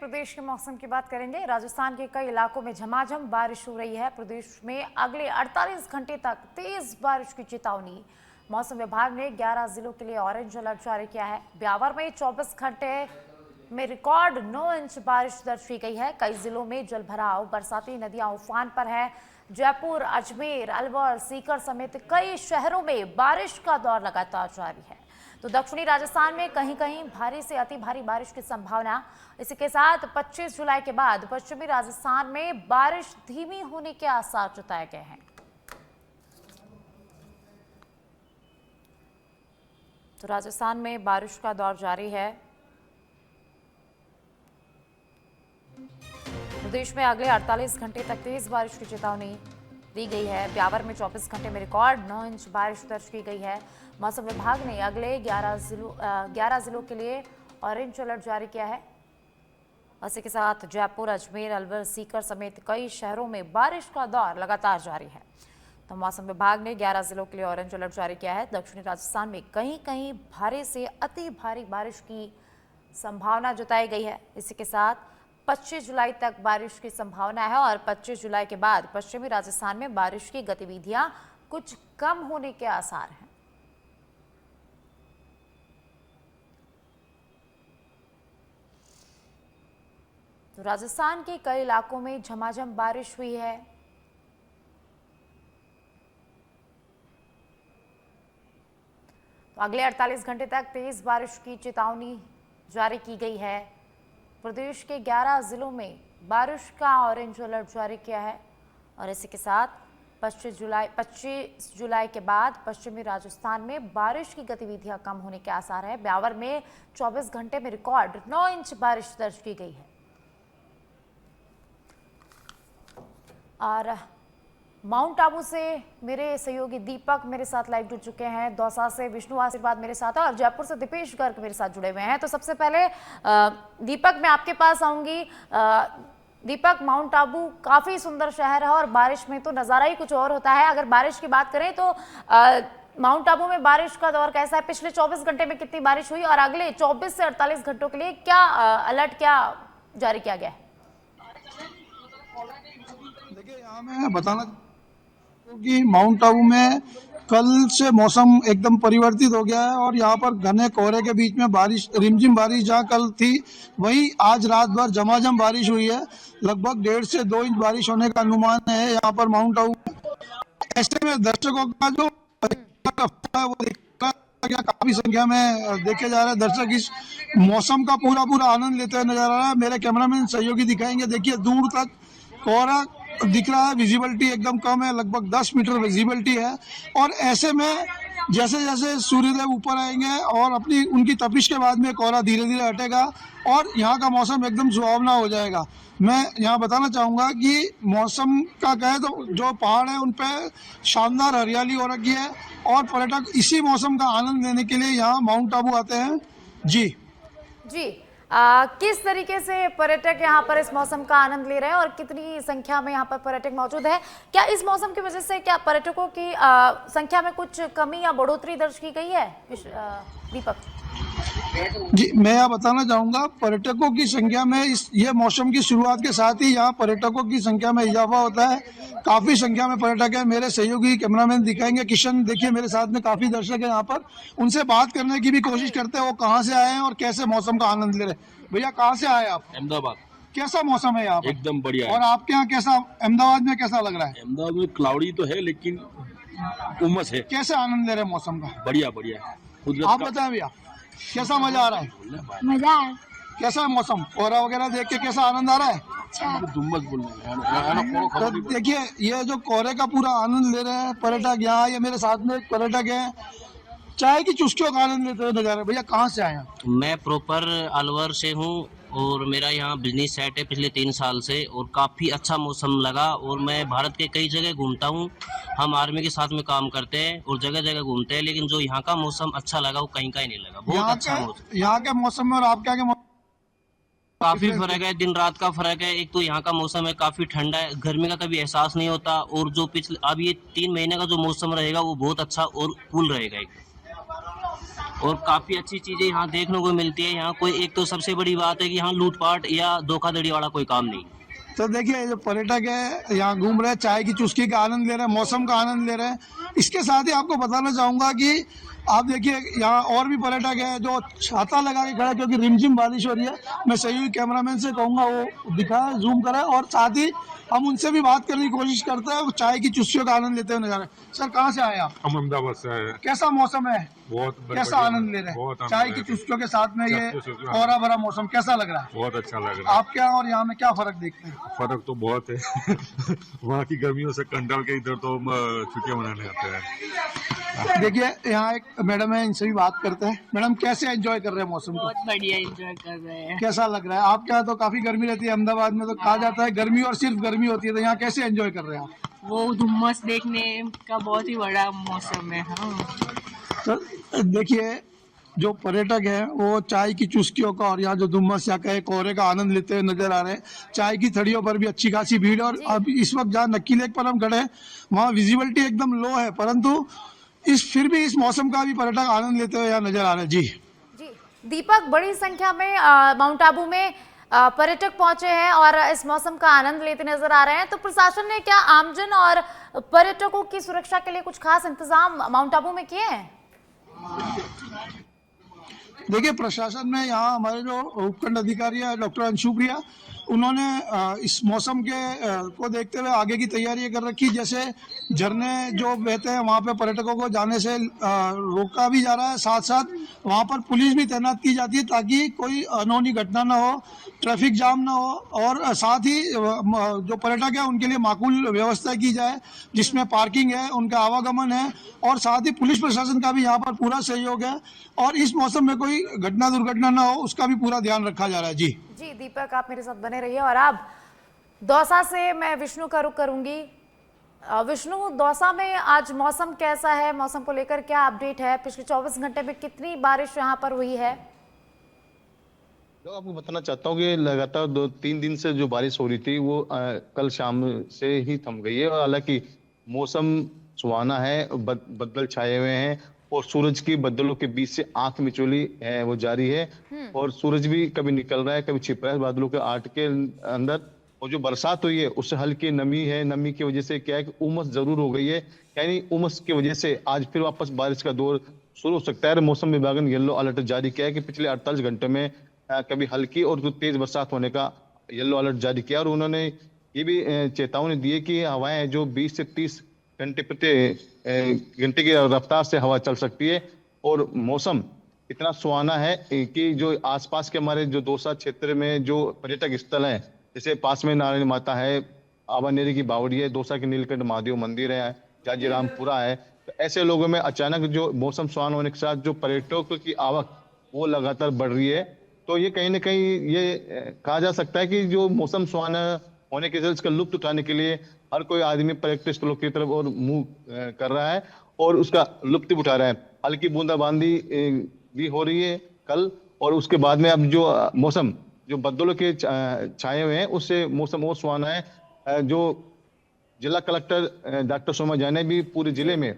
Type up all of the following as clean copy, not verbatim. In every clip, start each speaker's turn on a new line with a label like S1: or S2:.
S1: प्रदेश के मौसम की बात करेंगे। राजस्थान के कई इलाकों में झमाझम बारिश हो रही है। प्रदेश में अगले 48 घंटे तक तेज बारिश की चेतावनी मौसम विभाग ने 11 जिलों के लिए ऑरेंज अलर्ट जारी किया है। ब्यावर में 24 घंटे में रिकॉर्ड 9 इंच बारिश दर्ज की गई है। कई जिलों में जलभराव, बरसाती नदियां उफान पर है। जयपुर, अजमेर, अलवर, सीकर समेत कई शहरों में बारिश का दौर लगातार जारी है। तो दक्षिणी राजस्थान में कहीं कहीं भारी से अति भारी बारिश की संभावना। इसी के साथ 25 जुलाई के बाद पश्चिमी राजस्थान में बारिश धीमी होने के आसार जताए गए हैं। तो राजस्थान में बारिश का दौर जारी है। प्रदेश में अगले 48 घंटे तक तेज बारिश की चेतावनी दी गई है। ब्यावर में 24 घंटे में रिकॉर्ड 9 इंच बारिश दर्ज की गई है। मौसम विभाग ने अगले 11 जिलों के लिए ऑरेंज अलर्ट जारी किया है। इसी के साथ जयपुर, अजमेर, अलवर, सीकर समेत कई शहरों में बारिश का दौर लगातार जारी है। तो मौसम विभाग ने 11 जिलों के लिए ऑरेंज अलर्ट जारी किया है। दक्षिणी राजस्थान में कहीं कहीं भारी से अति भारी बारिश की संभावना जताई गई है। इसी के साथ 25 जुलाई तक बारिश की संभावना है और 25 जुलाई के बाद पश्चिमी राजस्थान में बारिश की गतिविधियां कुछ कम होने के आसार हैं। तो राजस्थान के कई इलाकों में झमाझम बारिश हुई है। तो अगले 48 घंटे तक तेज बारिश की चेतावनी जारी की गई है। प्रदेश के 11 जिलों में बारिश का ऑरेंज अलर्ट जारी किया है और इसी के साथ 25 जुलाई के बाद पश्चिमी राजस्थान में बारिश की गतिविधियां कम होने के आसार है। ब्यावर में 24 घंटे में रिकॉर्ड 9 इंच बारिश दर्ज की गई है। और माउंट आबू से मेरे सहयोगी दीपक मेरे साथ लाइव जुड़ चुके हैं। दौसा से विष्णु आशीर्वाद मेरे साथ है और जयपुर से दीपेश गर्ग मेरे साथ जुड़े हुए हैं। तो सबसे पहले दीपक, मैं आपके पास आऊंगी। दीपक, माउंट आबू काफी सुंदर शहर है और बारिश में तो नजारा ही कुछ और होता है। अगर बारिश की बात करें तो माउंट आबू में बारिश का दौर कैसा है? पिछले 24 घंटे में कितनी बारिश हुई और अगले 24 से 48 घंटों के लिए क्या अलर्ट जारी किया गया है?
S2: देखिए, यहाँ मैं बताना कि माउंट आबू में कल से मौसम एकदम परिवर्तित हो गया है और यहाँ पर घने कोहरे के बीच में बारिश, रिमझिम बारिश जहाँ कल थी वहीं आज रात भर झमाझम बारिश हुई है। लगभग 1.5 से 2 इंच बारिश होने का अनुमान है यहाँ पर माउंट आबू में। ऐसे में दर्शकों का जो है वो काफी संख्या में देखे जा रहे हैं। दर्शक इस मौसम का पूरा आनंद लेते हुए नजर आ रहा है। मेरे कैमरामैन सहयोगी दिखाएंगे। देखिए, दूर तक कोहरा दिख रहा है, विजिबिलिटी एकदम कम है, लगभग 10 मीटर विजिबिलिटी है। और ऐसे में जैसे जैसे सूर्यदेव ऊपर आएंगे और अपनी उनकी तपिश के बाद में कोहरा धीरे धीरे हटेगा और यहाँ का मौसम एकदम सुहावना हो जाएगा। मैं यहाँ बताना चाहूँगा कि मौसम का कहे तो जो पहाड़ है उन पर शानदार हरियाली हो रखी है और पर्यटक इसी मौसम का आनंद लेने के लिए यहाँ माउंट आबू आते हैं। जी
S1: किस तरीके से पर्यटक यहाँ पर इस मौसम का आनंद ले रहे हैं और कितनी संख्या में यहाँ पर पर्यटक मौजूद है? क्या इस मौसम की वजह से क्या पर्यटकों की संख्या में कुछ कमी या बढ़ोतरी दर्ज की गई है? दीपक
S2: जी, मैं यहाँ बताना चाहूँगा, पर्यटकों की संख्या में ये मौसम की शुरुआत के साथ ही यहाँ पर्यटकों की संख्या में इजाफा होता है। काफ़ी संख्या में पर्यटक है। मेरे सहयोगी कैमरामैन दिखाएंगे। किशन, देखिए मेरे साथ में काफ़ी दर्शक है यहाँ पर। उनसे बात करने की भी कोशिश करते हैं वो कहाँ से आए हैं और कैसे मौसम का आनंद ले रहे हैं। भैया, कहाँ से आए आप?
S3: अहमदाबाद।
S2: कैसा मौसम है यहाँ पर?
S3: एकदम बढ़िया।
S2: और आपके यहाँ कैसा, अहमदाबाद में कैसा लग रहा है?
S3: अहमदाबाद में क्लाउडी तो है लेकिन उमस है।
S2: कैसे आनंद ले रहे हैं मौसम का?
S3: बढ़िया।
S2: आप बताएं भैया, कैसा मजा आ रहा है?
S4: मजा है।
S2: कैसा है मौसम? कोहरा वगैरह देख के कैसा आनंद आ रहा है?
S3: दुम्बस बोल रहे हैं।
S2: तो देखिए, ये जो कोहरे का पूरा आनंद ले रहे हैं पर्यटक यहाँ। ये मेरे साथ में एक पर्यटक है, चाय की चुस्कियों का आनंद लेते हुए नजर आ रहे हैं। भैया, कहाँ से आए हैं?
S5: मैं प्रॉपर अलवर से हूँ और मेरा यहाँ बिजनेस सेट है पिछले 3 साल से और काफ़ी अच्छा मौसम लगा। और मैं भारत के कई जगह घूमता हूँ। हम आर्मी के साथ में काम करते हैं और जगह जगह घूमते हैं, लेकिन जो यहाँ का मौसम अच्छा लगा वो कहीं का ही नहीं लगा। बहुत अच्छा मौसम।
S2: यहाँ के मौसम में और आपके यहाँ के मौसम
S5: काफी फर्क है, दिन रात का फर्क है। एक तो यहाँ का मौसम है काफी ठंडा है, गर्मी का कभी एहसास नहीं होता। और जो पिछले अब ये 3 महीने का जो मौसम रहेगा वो बहुत अच्छा और कूल रहेगा। और काफ़ी अच्छी चीज़ें यहाँ देखने को मिलती है। यहाँ कोई एक तो सबसे बड़ी बात है कि यहाँ लूटपाट या धोखाधड़ी वाला कोई काम नहीं।
S2: तो देखिए जो पर्यटक है यहाँ घूम रहे हैं, चाय की चुस्की का आनंद ले रहे हैं, मौसम का आनंद ले रहे हैं। इसके साथ ही आपको बताना चाहूँगा कि आप देखिए यहाँ और भी पर्यटक है जो छाता लगा के खड़ा है, क्योंकि रिमझिम बारिश हो रही है। मैं सहयोगी कैमरामैन से कहूँगा वो दिखाए, जूम कराए, और साथ ही हम उनसे भी बात करने की कोशिश करते हैं। वो चाय की चुस्कियों का आनंद लेते हुए नजर आ रहे हैं। सर कहाँ से आए आप?
S4: हम अहमदाबाद से आए हैं।
S2: कैसा मौसम है?
S4: बहुत
S2: कैसा
S4: बढ़िया,
S2: आनंद ले रहे
S4: बहुत
S2: हैं
S4: आनंद
S2: चाय
S4: ले
S2: की
S4: रहे हैं।
S2: चुस्कियों के साथ में? ये
S4: चाय की चुस्कियों।
S2: हरा भरा मौसम कैसा लग रहा है?
S4: बहुत अच्छा लग रहा है।
S2: आपके यहाँ और यहाँ में क्या फर्क देखते हैं?
S4: फर्क तो बहुत है वहाँ की गर्मियों से कंटाल के इधर तो हम छुट्टियां मनाने आते हैं।
S2: देखिए यहाँ एक मैडम है, इनसे भी बात करते हैं। मैडम कैसे एंजॉय कर रहे हैं मौसम को?
S6: बहुत बढ़िया एंजॉय कर रहे हैं।
S2: कैसा लग रहा है? आपके यहाँ तो काफी गर्मी रहती है, अहमदाबाद में तो कहा जाता है गर्मी और सिर्फ गर्मी होती है, तो यहाँ कैसे एंजॉय कर रहे हैं आप?
S6: वो धुम्मस देखने का बहुत ही बड़ा मौसम है। हाँ,
S2: तो देखिए जो पर्यटक है वो चाय की चुस्कियों का और यहाँ जो धुम्मस या कहे कोहरे का आनंद लेते हुए नजर आ रहे हैं। चाय की थड़ियों पर भी अच्छी खासी भीड़ है, और अब इस वक्त जहाँ नक्की लेक पर हम खड़े हैं वहाँ विजिबिलिटी एकदम लो है, परंतु फिर भी इस मौसम का भी पर्यटक आनंद लेते हुए यहाँ नजर आ रहे हैं। जी
S1: जी दीपक, बड़ी संख्या में माउंट आबू में पर्यटक पहुंचे हैं और इस मौसम का आनंद लेते नजर आ रहे हैं। तो प्रशासन ने क्या आमजन और पर्यटकों की सुरक्षा के लिए कुछ खास इंतजाम माउंट आबू में किए हैं?
S2: देखिए प्रशासन में यहाँ हमारे जो उपखंड अधिकारी है डॉक्टर अंशुप्रिया, उन्होंने इस मौसम के को देखते हुए आगे की तैयारी कर रखी। जैसे झरने जो बहते हैं वहाँ पे पर्यटकों को जाने से रोका भी जा रहा है, साथ साथ वहाँ पर पुलिस भी तैनात की जाती है ताकि कोई अनहोनी घटना ना हो, ट्रैफिक जाम ना हो, और साथ ही जो पर्यटक है उनके लिए माकूल व्यवस्था की जाए, जिसमें पार्किंग है, उनका आवागमन है, और साथ ही पुलिस प्रशासन का भी यहाँ पर पूरा सहयोग है, और इस मौसम में कोई घटना दुर्घटना ना हो उसका भी पूरा ध्यान रखा जा रहा है। जी
S1: जी दीपक, आप मेरे साथ बने रहिए। और अब दौसा से मैं विष्णु का रुख करूंगी। विष्णु, दौसा में आज मौसम कैसा है? मौसम को लेकर क्या अपडेट है? पिछले 24 घंटे में कितनी बारिश यहाँ पर हुई है?
S7: तो आपको बताना चाहता हूँ कि लगातार 2-3 दिन से जो बारिश हो रही थी वो कल शाम से ही थम गई है। और हालांकि मौसम सुहाना है, बदल छाए हुए हैं, और सूरज की बदलों के बीच से आंख मिचौली है वो जारी है, और सूरज भी कभी निकल रहा है कभी छिप रहा है बादलों के आट के अंदर। और जो बरसात हुई है उससे हल्की नमी है, नमी की वजह से क्या है कि उमस जरूर हो गई है, यानी उमस की वजह से आज फिर वापस बारिश का दौर शुरू हो सकता है। मौसम विभाग ने येलो अलर्ट जारी किया है कि पिछले 48 घंटे में कभी हल्की और तेज बरसात होने का येलो अलर्ट जारी किया। और उन्होंने ये भी चेतावनी दी है कि हवाएं जो 20 से 30 घंटे प्रति घंटे की रफ्तार से हवा चल सकती है। और मौसम इतना सुहाना है कि जो आसपास के हमारे जो दौसा क्षेत्र में जो पर्यटक स्थल हैं, जैसे पास में नारायण माता है, आबानेरी की बावड़ी है, दौसा के नीलकंठ महादेव मंदिर है, जाजीरामपुरा है, तो ऐसे लोगों में अचानक जो मौसम सुहाना होने के साथ जो पर्यटकों की आवक वो लगातार बढ़ रही है। तो ये कहीं ना कहीं ये कहा जा सकता है कि जो मौसम सुहाना होने के इसका लुत्फ उठाने के लिए हर कोई आदमी पर्यटक स्थलों की तरफ और मुंह कर रहा है और उसका लुत्फ उठा रहा है। हल्की बूंदाबांदी भी हो रही है कल, और उसके बाद में अब जो मौसम जो बदलों के छाए हुए हैं उससे मौसम और सुहाना है। जो जिला कलेक्टर डॉक्टर सोमा झा ने भी पूरे जिले में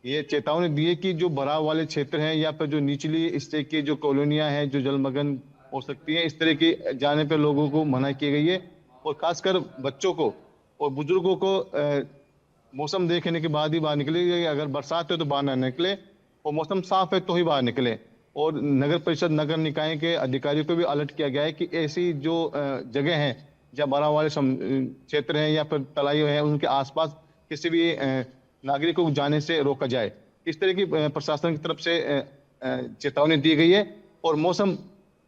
S7: ये चेतावनी दी है कि जो बराव वाले क्षेत्र हैं या फिर जो निचली इस तरह की जो कॉलोनियां हैं जो जलमग्न हो सकती हैं, इस तरह की जाने पे लोगों को मना की गई है। और खासकर बच्चों को और बुजुर्गों को मौसम देखने के बाद ही बाहर निकले। अगर बरसात है तो बाहर ना निकले, और मौसम साफ है तो ही बाहर निकले। और नगर परिषद नगर निकाय के अधिकारियों को भी अलर्ट किया गया है कि ऐसी जो जगह हैं जहाँ बराव वाले क्षेत्र हैं या फिर तलाइयों हैं उनके आसपास किसी भी नागरिकों को जाने से रोका जाए। इस तरह की प्रशासन की तरफ से चेतावनी दी गई है। और मौसम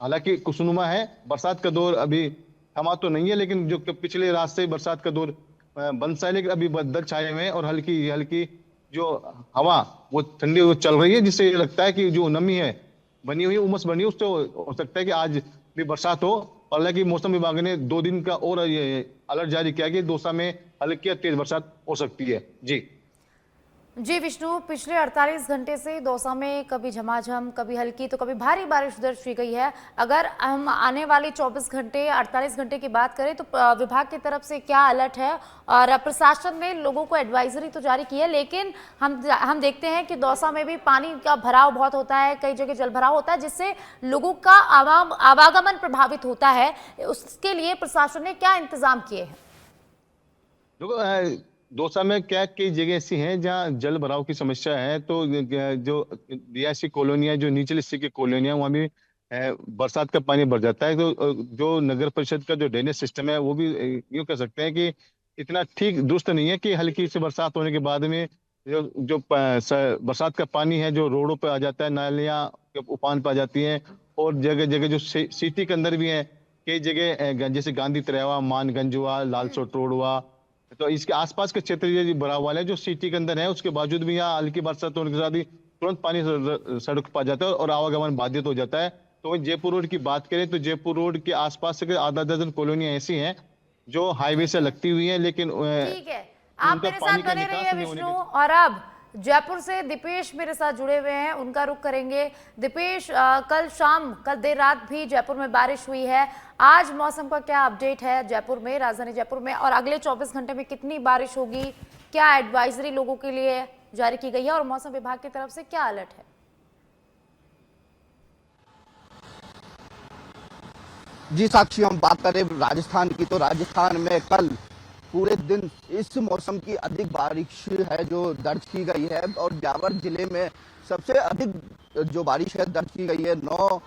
S7: हालांकि खुशनुमा है, बरसात का दौर अभी थमा तो नहीं है, लेकिन जो पिछले रात से बरसात का दौर बंद सा है, लेकिन अभी बदल छाए हुए हैं और हल्की हल्की जो हवा वो ठंडी चल रही है, जिससे ये लगता है कि जो नमी है बनी हुई उमस बनी है उससे हो सकता है कि आज भी बरसात हो। हालांकि मौसम विभाग ने 2 दिन का और ये अलर्ट जारी किया कि दौसा में हल्की या तेज बरसात हो सकती है। जी
S1: जी विष्णु, पिछले 48 घंटे से दौसा में कभी झमाझम, कभी हल्की तो कभी भारी बारिश दर्ज की गई है। अगर हम आने वाले 24 घंटे 48 घंटे की बात करें तो विभाग की तरफ से क्या अलर्ट है, और प्रशासन ने लोगों को एडवाइजरी तो जारी की है, लेकिन हम देखते हैं कि दौसा में भी पानी का भराव बहुत होता है, कई जगह जल भराव होता है, जिससे लोगों का आवागमन प्रभावित होता है। उसके लिए प्रशासन ने क्या इंतजाम किए हैं?
S7: देखो, दौसा में क्या कई जगह ऐसी हैं जहाँ जल भराव की समस्या है। तो जो रिहायशी कॉलोनियां, जो निचले हिस्से की कॉलोनियां, वहाँ भी बरसात का पानी भर जाता है। तो जो नगर परिषद का जो ड्रेनेज सिस्टम है वो भी यूँ कह सकते हैं कि इतना ठीक दुरुस्त नहीं है कि हल्की से बरसात होने के बाद में बरसात का पानी है जो रोडों पे आ जाता है, नालियां उफान पे आ जाती हैं। और जगह जगह जो सिटी के अंदर भी है, कई जगह जैसे गांधी तरेवा, मानगंज हुआ, लालसोट रोड हुआ, तो इसके आसपास के क्षेत्र ये भराव वाले जो सिटी के अंदर है, उसके बावजूद भी यहाँ हल्की बरसात होने के साथ ही तुरंत पानी सड़क पर आ जाता है और आवागमन बाधित हो जाता है। तो वहीं जयपुर रोड की बात करें तो जयपुर रोड के आसपास के आधा दर्जन कॉलोनियां ऐसी हैं जो हाईवे से लगती हुई है, लेकिन
S1: ठीक है, आप
S7: उनका
S1: मेरे
S7: पानी
S1: साथ
S7: का
S1: बने
S7: निकास
S1: रहिए
S7: नहीं होने
S1: विष्णु।
S7: के
S1: और अब जयपुर से दीपेश मेरे साथ जुड़े हुए हैं, उनका रुख करेंगे। दीपेश, कल देर रात भी जयपुर में बारिश हुई है। आज मौसम का क्या अपडेट है जयपुर में, राजधानी जयपुर में, और अगले 24 घंटे में कितनी बारिश होगी? क्या एडवाइजरी लोगों के लिए जारी की गई है और मौसम विभाग की तरफ से क्या अलर्ट है?
S8: जी साक्षी, हम बात करें राजस्थान की तो राजस्थान में कल पूरे दिन इस मौसम की अधिक बारिश है जो दर्ज की गई है, और ब्यावर जिले में सबसे अधिक जो बारिश है दर्ज की गई है, 9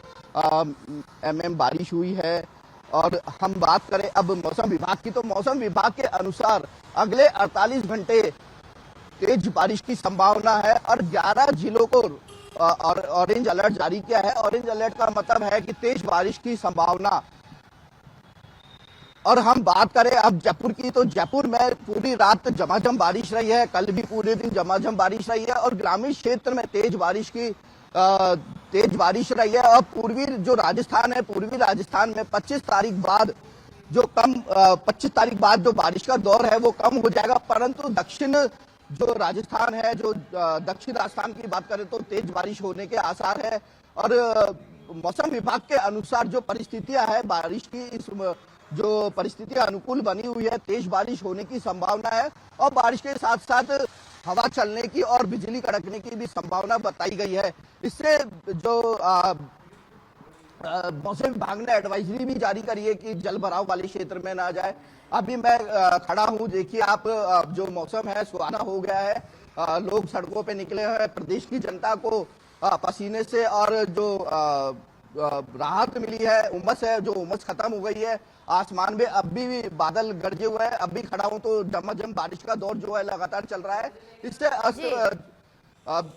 S8: mm बारिश हुई है। और हम बात करें अब मौसम विभाग की तो मौसम विभाग के अनुसार अगले 48 घंटे तेज बारिश की संभावना है और 11 जिलों को और ऑरेंज अलर्ट जारी किया है। ऑरेंज अलर्ट का मतलब है कि तेज बारिश की संभावना। और हम बात करें अब जयपुर की तो जयपुर में पूरी रात झमाझम बारिश रही है, कल भी पूरे दिन झमाझम बारिश रही है, और ग्रामीण क्षेत्र में तेज बारिश रही है। और पूर्वी जो राजस्थान है, पूर्वी राजस्थान में 25 तारीख बाद जो बारिश का दौर है वो कम हो जाएगा, परंतु दक्षिण जो राजस्थान है, जो दक्षिण राजस्थान की बात करें तो तेज बारिश होने के आसार है। और मौसम विभाग के अनुसार जो परिस्थितियां है बारिश की, इस जो परिस्थितियां अनुकूल बनी हुई है, तेज बारिश होने की संभावना है, और बारिश के साथ साथ हवा चलने की और बिजली कड़कने की भी संभावना बताई गई है। इससे जो मौसम विभाग ने एडवाइजरी भी जारी करी है कि जल भराव वाले क्षेत्र में ना जाए। अभी मैं खड़ा हूं, देखिए आप, जो मौसम है सुहाना हो गया है, लोग सड़कों पे निकले हैं, प्रदेश की जनता को पसीने से और जो राहत मिली है, उमस है, जो उमस खत्म हो गई है। आसमान में अब भी बादल गरजे हुए हैं, अब भी खड़ा हूं तो झमाझम बारिश का दौर जो है लगातार चल रहा है। इससे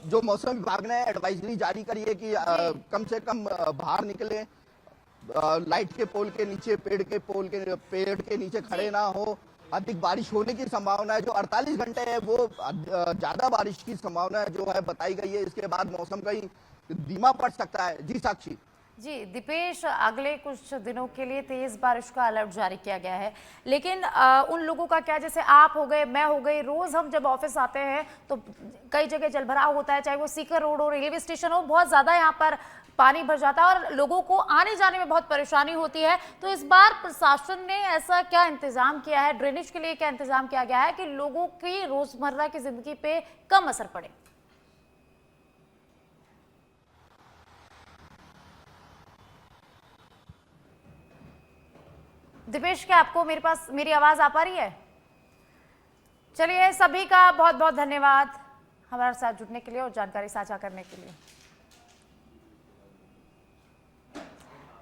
S8: जो मौसम विभाग ने एडवाइजरी जारी करी है कि कम से कम बाहर निकले, लाइट के पोल के नीचे, पेड़ के नीचे खड़े ना हो। अधिक बारिश होने की संभावना है, जो 48 घंटे है वो ज्यादा बारिश की संभावना है जो है बताई गई है। इसके बाद मौसम कहीं धीमा पड़ सकता है। जी साक्षी।
S1: जी दीपेश, अगले कुछ दिनों के लिए तेज बारिश का अलर्ट जारी किया गया है, लेकिन उन लोगों का क्या, जैसे आप हो गए, मैं हो गई, रोज हम जब ऑफिस आते हैं तो कई जगह जलभराव होता है, चाहे वो सीकर रोड हो, रेलवे स्टेशन हो, बहुत ज्यादा यहाँ पर पानी भर जाता है और लोगों को आने जाने में बहुत परेशानी होती है। तो इस बार प्रशासन ने ऐसा क्या इंतजाम किया है, ड्रेनेज के लिए क्या इंतजाम किया गया है कि लोगों की रोजमर्रा की जिंदगी पे कम असर पड़े? दीपेश, क्या आपको मेरे पास मेरी आवाज आ पा रही है? चलिए, सभी का बहुत बहुत धन्यवाद हमारे साथ जुड़ने के लिए और जानकारी साझा करने के लिए।